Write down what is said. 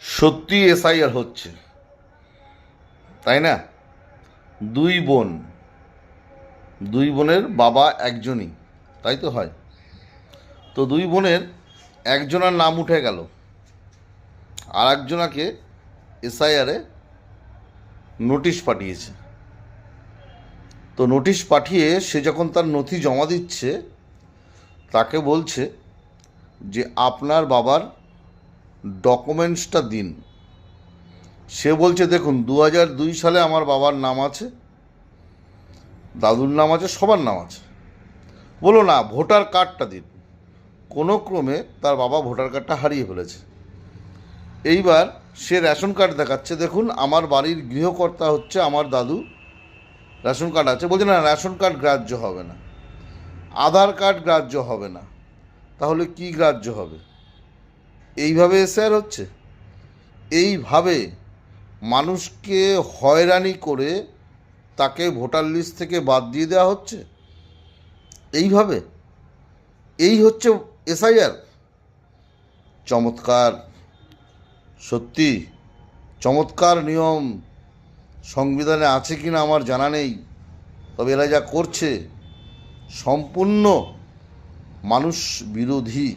সত্যি এসআইআর হচ্ছে, তাই না? দুই বোন, দুই বোনের বাবা একজনই, তাই তো হয়। তো দুই বোনের একজনের নাম উঠে গেল, আর একজনাকে এসআইআরে নোটিশ পাঠিয়েছে। তো নোটিশ পাঠিয়ে সে যখন তার নথি জমা দিচ্ছে, তাকে বলছে যে আপনার বাবার ডকুমেন্টসটা দিন। সে বলছে দেখুন 2002 সালে আমার বাবার নাম আছে, দাদুর নাম আছে, সবার নাম আছে। বলো না, ভোটার কার্ডটা দিন। কোনো ক্রমে তার বাবা ভোটার কার্ডটা হারিয়ে ফেলেছে। এইবার সে রেশন কার্ড দেখাচ্ছে, দেখুন আমার বাড়ির গৃহকর্তা হচ্ছে আমার দাদু, রেশন কার্ড আছে। বলছে না, রেশন কার্ড গ্রাহ্য হবে না, আধার কার্ড গ্রাহ্য হবে না। তাহলে কি গ্রাহ্য হবে? এইভাবে এসআর হচ্ছে। এইভাবে মানুষকে হয়রানি করে তাকে ভোটার লিস্ট থেকে বাদ দিয়ে দেওয়া হচ্ছে। এইভাবে এই হচ্ছে এসআইআর। চমৎকার, সত্যি চমৎকার নিয়ম। সংবিধানে আছে কি না আমার জানা নেই, তবে এরা যা করছে সম্পূর্ণ মানুষ বিরোধী।